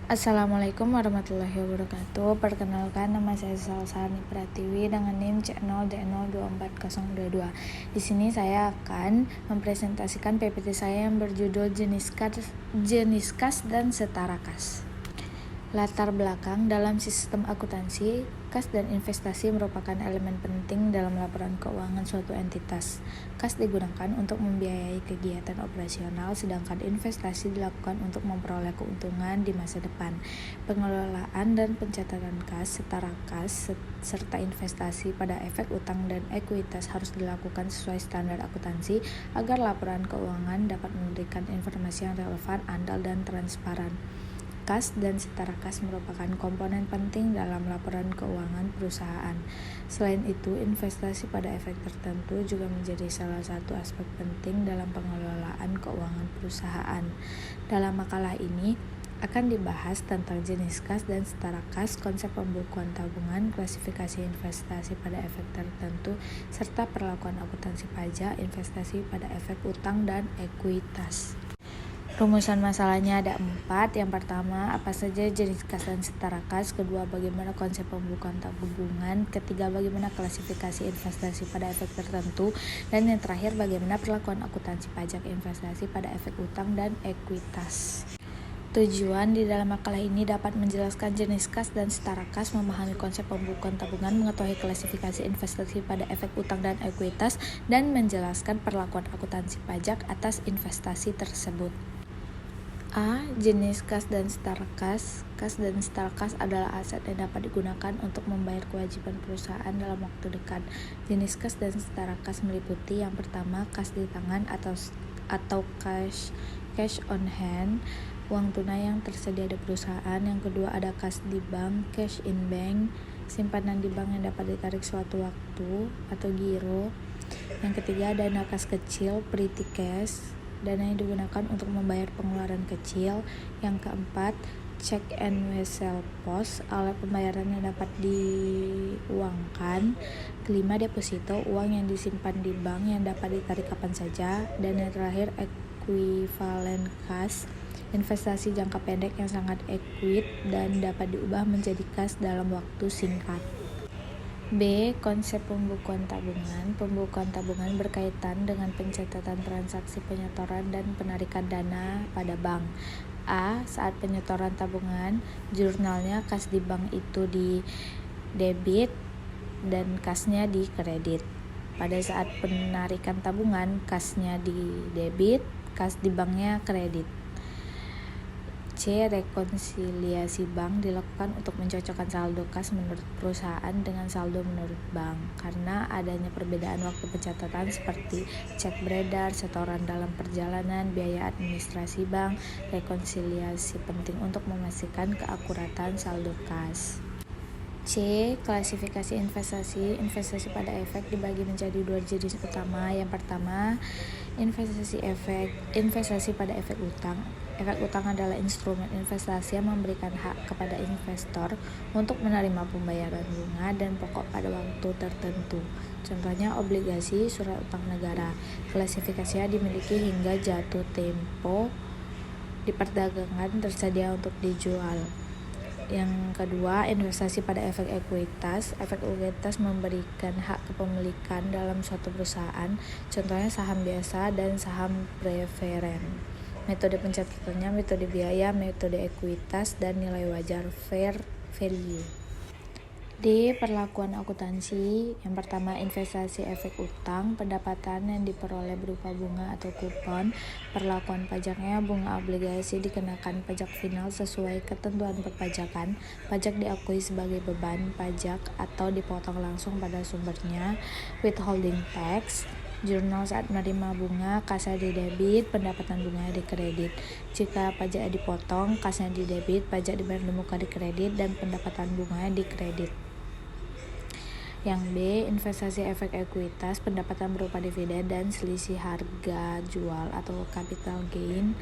Assalamualaikum warahmatullahi wabarakatuh. Perkenalkan, nama saya Salsani Pratiwi dengan NIM C0D024022. Di sini saya akan mempresentasikan PPT saya yang berjudul jenis kas dan setara kas. Latar belakang dalam sistem akuntansi, kas dan investasi merupakan elemen penting dalam laporan keuangan suatu entitas. Kas digunakan untuk membiayai kegiatan operasional, sedangkan investasi dilakukan untuk memperoleh keuntungan di masa depan. Pengelolaan dan pencatatan kas, setara kas, serta investasi pada efek utang dan ekuitas harus dilakukan sesuai standar akuntansi agar laporan keuangan dapat memberikan informasi yang relevan, andal, dan transparan. Kas dan setara kas merupakan komponen penting dalam laporan keuangan perusahaan. Selain itu, investasi pada efek tertentu juga menjadi salah satu aspek penting dalam pengelolaan keuangan perusahaan. Dalam makalah ini akan dibahas tentang jenis kas dan setara kas, konsep pembukuan tabungan, klasifikasi investasi pada efek tertentu, serta perlakuan akuntansi pajak, investasi pada efek utang dan ekuitas. Rumusan masalahnya ada 4. Yang pertama, apa saja jenis kas dan setara kas. Kedua, bagaimana konsep pembukuan tabungan. Ketiga, bagaimana klasifikasi investasi pada efek tertentu. Dan yang terakhir, bagaimana perlakuan akuntansi pajak investasi pada efek utang dan ekuitas. Tujuan di dalam makalah ini dapat menjelaskan jenis kas dan setara kas, memahami konsep pembukuan tabungan, mengetahui klasifikasi investasi pada efek utang dan ekuitas, dan menjelaskan perlakuan akuntansi pajak atas investasi tersebut. A. Jenis kas dan setara kas. Kas dan setara kas adalah aset yang dapat digunakan untuk membayar kewajiban perusahaan dalam waktu dekat. Jenis kas dan setara kas meliputi yang pertama, kas di tangan atau cash on hand, uang tunai yang tersedia di perusahaan. Yang kedua ada kas di bank, cash in bank, simpanan di bank yang dapat ditarik suatu waktu atau giro. Yang ketiga dana kas kecil, petty cash, dana yang digunakan untuk membayar pengeluaran kecil. Yang keempat, check and withhold post, alat pembayaran yang dapat diuangkan. Kelima, deposito, uang yang disimpan di bank yang dapat ditarik kapan saja. Dan yang terakhir, equivalent cash, investasi jangka pendek yang sangat liquid dan dapat diubah menjadi kas dalam waktu singkat. B. Konsep pembukuan tabungan. Pembukuan tabungan berkaitan dengan pencatatan transaksi penyetoran dan penarikan dana pada bank. A. Saat penyetoran tabungan, jurnalnya kas di bank itu di debit dan kasnya di kredit. Pada saat penarikan tabungan, kasnya di debit, kas di banknya kredit. C. Rekonsiliasi bank dilakukan untuk mencocokkan saldo kas menurut perusahaan dengan saldo menurut bank. Karena adanya perbedaan waktu pencatatan seperti cek beredar, setoran dalam perjalanan, biaya administrasi bank, rekonsiliasi penting untuk memastikan keakuratan saldo kas. C. Klasifikasi investasi. Investasi pada efek dibagi menjadi 2 jenis utama. Yang pertama, investasi pada efek utang. Efek utang adalah instrumen investasi yang memberikan hak kepada investor untuk menerima pembayaran bunga dan pokok pada waktu tertentu. Contohnya obligasi, surat utang negara. Klasifikasinya dimiliki hingga jatuh tempo diperdagangkan, tersedia untuk dijual. Yang kedua, investasi pada efek ekuitas. Efek ekuitas memberikan hak kepemilikan dalam suatu perusahaan, contohnya saham biasa dan saham preferen. Metode pencatatannya metode biaya, metode ekuitas, dan nilai wajar fair value. D. Perlakuan akuntansi. Yang pertama, investasi efek utang, pendapatan yang diperoleh berupa bunga atau kupon. Perlakuan pajaknya, bunga obligasi dikenakan pajak final sesuai ketentuan perpajakan. Pajak diakui sebagai beban pajak atau dipotong langsung pada sumbernya. Withholding tax, jurnal saat menerima bunga, kasnya di debit, pendapatan bunganya di kredit. Jika pajak dipotong, kasnya di debit, pajak dibayar di muka di kredit, dan pendapatan bunganya di kredit. Yang B. Investasi efek ekuitas, pendapatan berupa dividen dan selisih harga jual atau capital gain.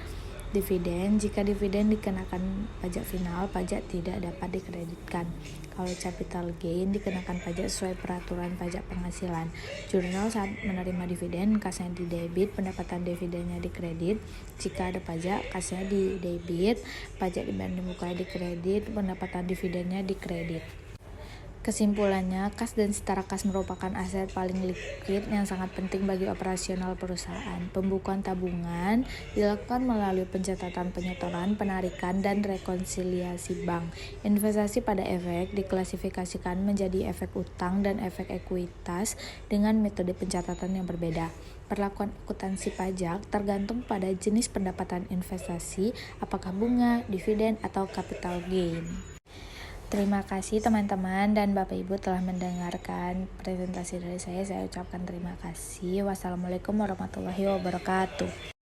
Dividen, jika dividen dikenakan pajak final, pajak tidak dapat dikreditkan. Kalau capital gain dikenakan pajak sesuai peraturan pajak penghasilan. Jurnal saat menerima dividen, kasnya di debit, pendapatan dividennya dikredit. Jika ada pajak, kasnya di debit, pajak dibanding buka dikredit, pendapatan dividennya dikredit. Kesimpulannya, kas dan setara kas merupakan aset paling liquid yang sangat penting bagi operasional perusahaan. Pembukuan tabungan dilakukan melalui pencatatan penyetoran, penarikan, dan rekonsiliasi bank. Investasi pada efek diklasifikasikan menjadi efek utang dan efek ekuitas dengan metode pencatatan yang berbeda. Perlakuan akuntansi pajak tergantung pada jenis pendapatan investasi, apakah bunga, dividen, atau capital gain. Terima kasih teman-teman dan Bapak Ibu telah mendengarkan presentasi dari saya. Saya ucapkan terima kasih. Wassalamualaikum warahmatullahi wabarakatuh.